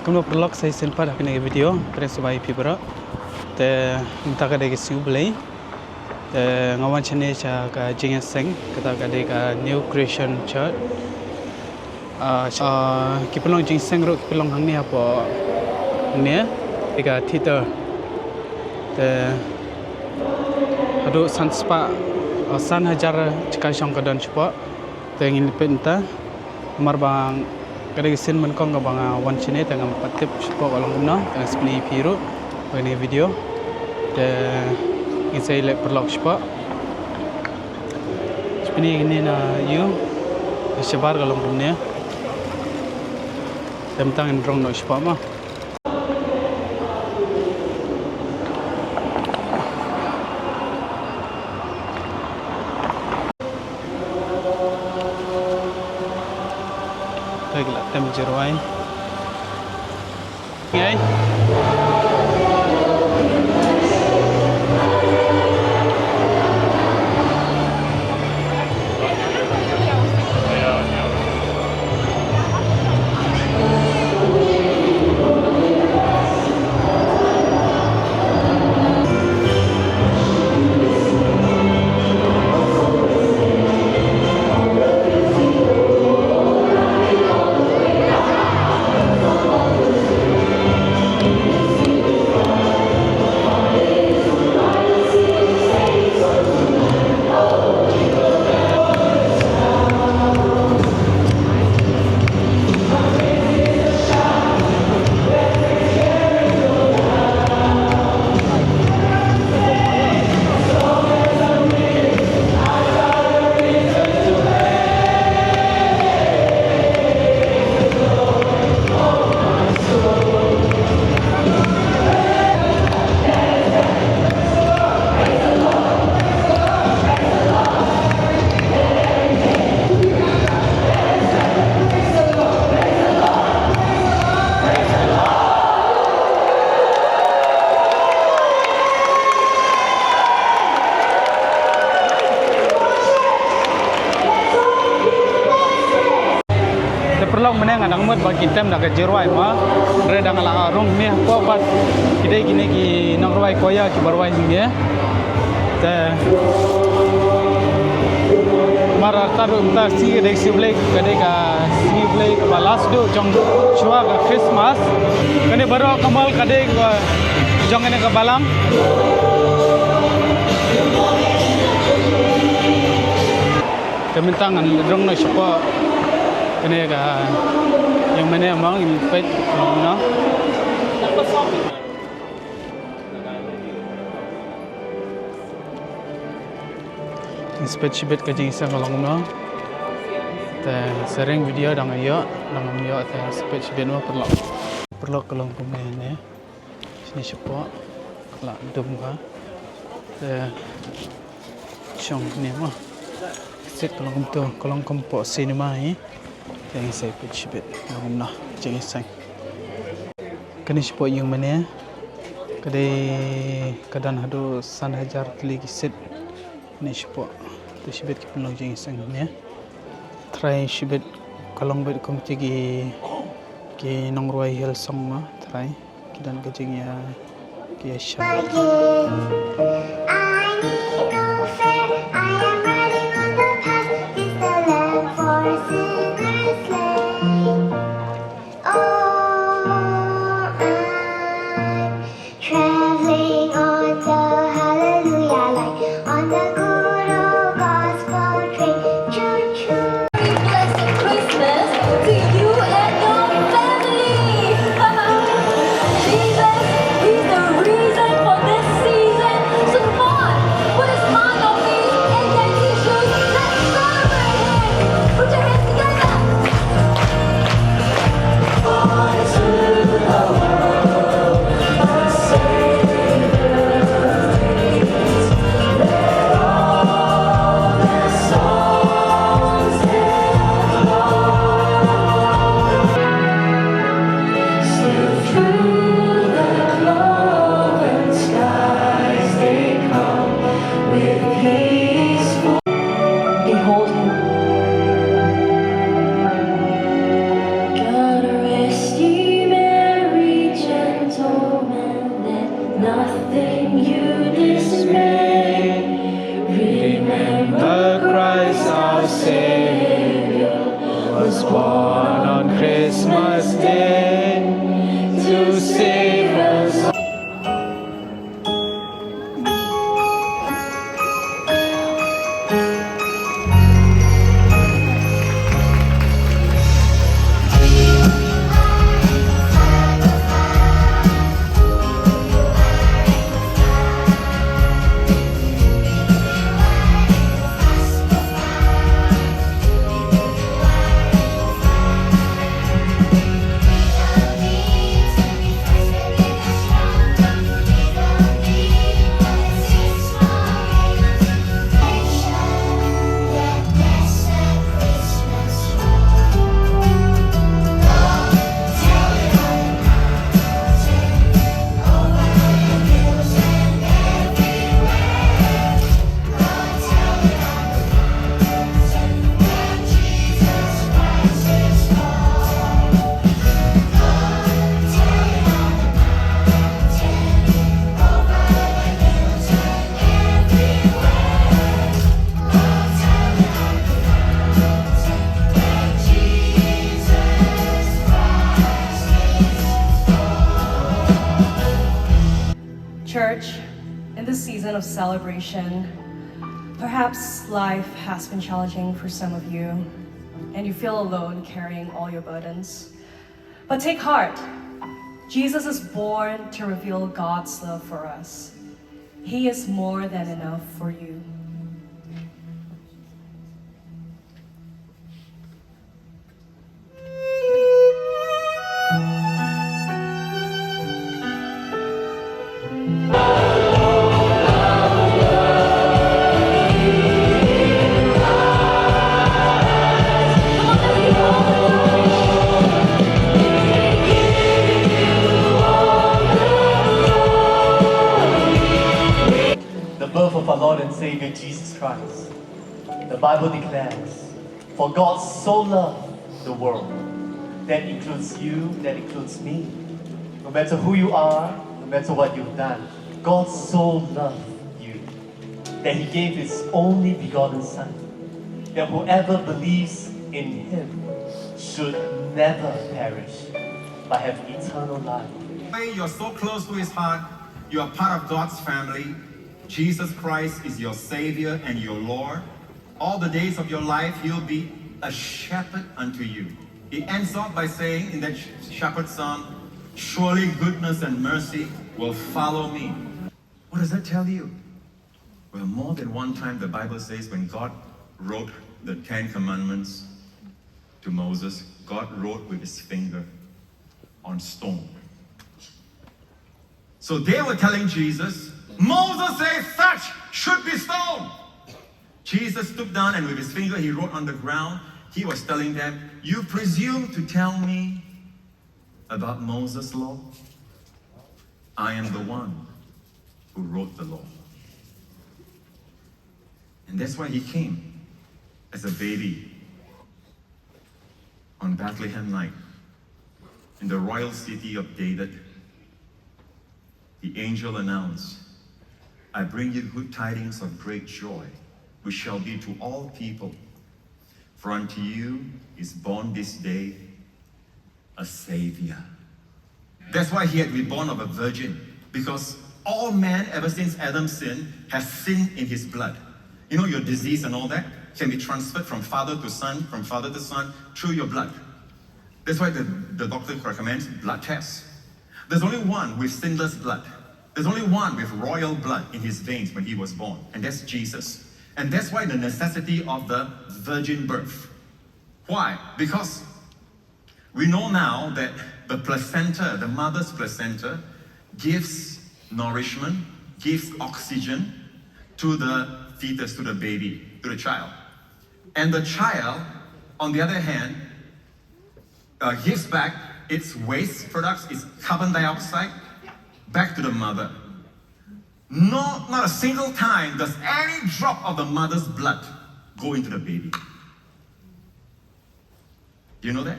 Kamu perlu saya sempat akan ini video tersebai pibra. Te minta kada ke siu Blei. Te ngawan chene cha ka jingseng kata kada ka New Creation Church. Kipelong jingseng ro kipelong hang ni apa ni? Ika theater. Te aduh sanspa san hajar cikai song kadan cepat. Te ingin penta marbang kada gisin man kong bang wan chine tang patip cepat walang guna tang spli piru ini video. Te insai le perlok cepat. Ini na you sebar kalau punya. Tentang drone no cepat mah. Baiklah, tem jeruai. Ngai. Perlu menang adang mut bagi tem dah kejeruai mah, redang ala arung ni apa buat kita gini ki nangruai koya ki berwai ni, te marar taru umta si kedai si Blei kedai ka si Blei ka last do jong shwa ka Christmas, kene baru kamal kedai ka jong ini ka Balang. Kemintangan drone no siapa. Kene ka yang mana amang impet no inspet sibet ka jingseng kalong no te sering video dang ayo te inspet sibet no perlu kalong kumene sini siapa kala dum ka te chong ni mo sit kalong kompo cinema hi yang saya picit ngomong nak jingseng. Kini siapa yang mana? Kadang hadu san hajar kali kisit. Ini siapa? Tu sibet kita nak jingseng ni. Try sibet kalong bet komti ki nongruai hel song mah. Try kita nak jingya ki shwa. Jesus, He's the reason for this season. So come on. dead to save us. Church, in this season of celebration, perhaps life has been challenging for some of you, and you feel alone carrying all your burdens. But take heart, Jesus is born to reveal God's love for us. He is more than enough for you. The birth of our Lord and Savior Jesus Christ. The Bible declares, for God so loved the world. That includes you, that includes me. No matter who you are, no matter what you've done, God so loved you that He gave His only begotten Son, that whoever believes in Him should never perish, but have eternal life. You're so close to His heart. You are part of God's family. Jesus Christ is your Savior and your Lord. All the days of your life, He'll be a shepherd unto you. He ends off by saying in that shepherd song, surely goodness and mercy will follow me. What does that tell you? Well, more than one time the Bible says when God wrote the 10 Commandments to Moses, God wrote with His finger on stone. So they were telling Jesus, Moses says such should be stoned. Jesus stooped down and with his finger he wrote on the ground. He was telling them, you presume to tell me about Moses' law? I am the one who wrote the law. And that's why he came as a baby on Bethlehem night in the royal city of David. The angel announced, I bring you good tidings of great joy, which shall be to all people. For unto you is born this day a Savior. That's why He had to be born of a virgin, because all man ever since Adam's sin has sinned in his blood. You know, your disease and all that can be transferred from father to son, from father to son, through your blood. That's why the doctor recommends blood tests. There's only one with sinless blood. There's only one with royal blood in his veins when he was born, and that's Jesus. And that's why the necessity of the virgin birth. Why? Because we know now that the placenta, the mother's placenta, gives nourishment, gives oxygen to the fetus, to the baby, to the child. And the child, on the other hand, gives back its waste products, its carbon dioxide, back to the mother. Not a single time does any drop of the mother's blood go into the baby. Do you know that?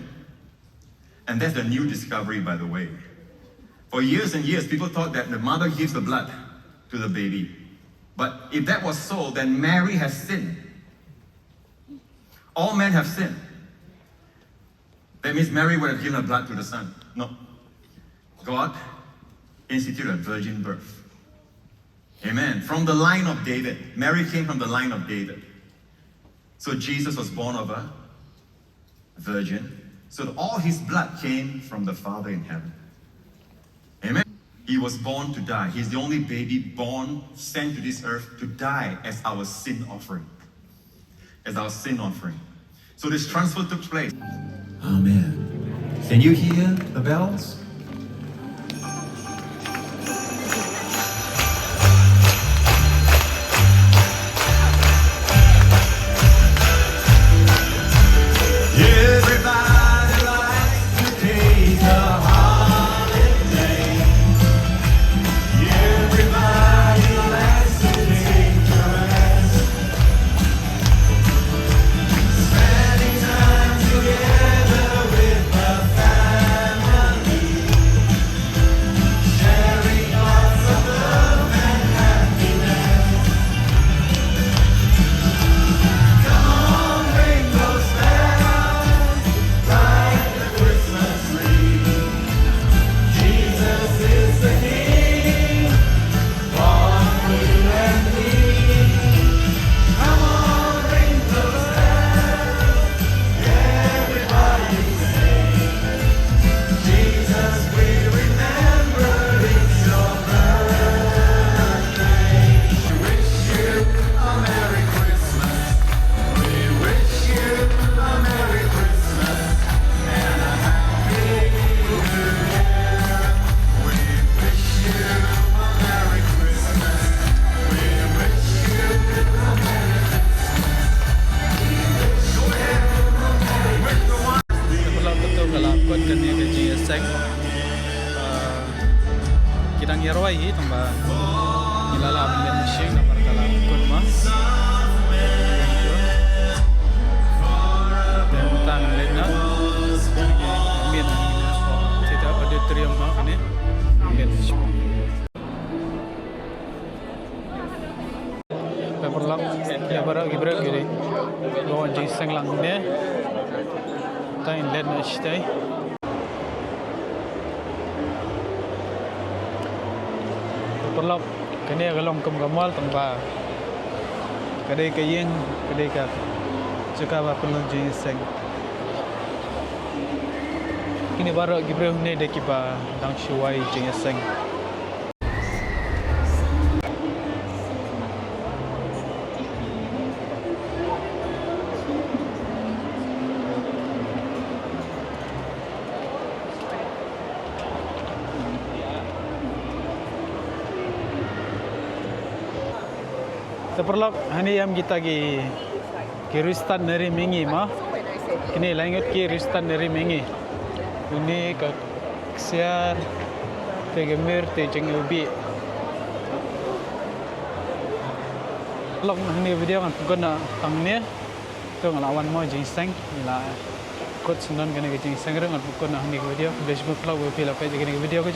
And that's the new discovery, by the way. For years and years, people thought that the mother gives the blood to the baby. But if that was so, then Mary has sinned. All men have sinned. That means Mary would have given her blood to the Son. No. God instituted a virgin birth. Amen. From the line of David. Mary came from the line of David. So Jesus was born of a virgin. So all his blood came from the Father in heaven. Amen. He was born to die. He's the only baby born, sent to this earth to die as our sin offering. As our sin offering. So this transfer took place. Amen. Can you hear the bells? Everybody likes to take a holiday. Everybody likes to take a rest. Spending time together with the family. Sharing lots of love and happiness. Come on, ring those bells. Like the Christmas tree. Jesus is the King, born for you and me. Come on, ring those bells. Everybody sing. Jesus, we remember it's your birthday. We wish you a Merry Christmas. We wish you a Merry Christmas and a Happy New Year. We wish you a Merry Christmas. We wish you a Merry Kalau betul kelakon kan dia ke jingseng. Kita ngirwai tambah ilala ambil mesin nomor kelakon mas. Dan tang lena. Ambil kita pada teriam mak ni. Ambil mesin. Perlak ya barak gibrak gini. Bawa jingseng lang ni. Tain led na stay. Perlak kini galong gamal tangba. Kadai kayeng kadai ka. Cakap apa perlu jingseng. Kini baru gibreh ni dekiba dang shwa jingseng. Seperlak hani am kita ki Kristan neri mengi mah. Kini lanjut ki Kristan neri mengi. Ini ke siar ke gemir te jengubi. Lok hani video kan pukul na tang ni. Tu ngelawan mau jingseng nila. Kot sunan kena jingseng rengat pukul na hani video Facebook vlog we pila pe kena video ke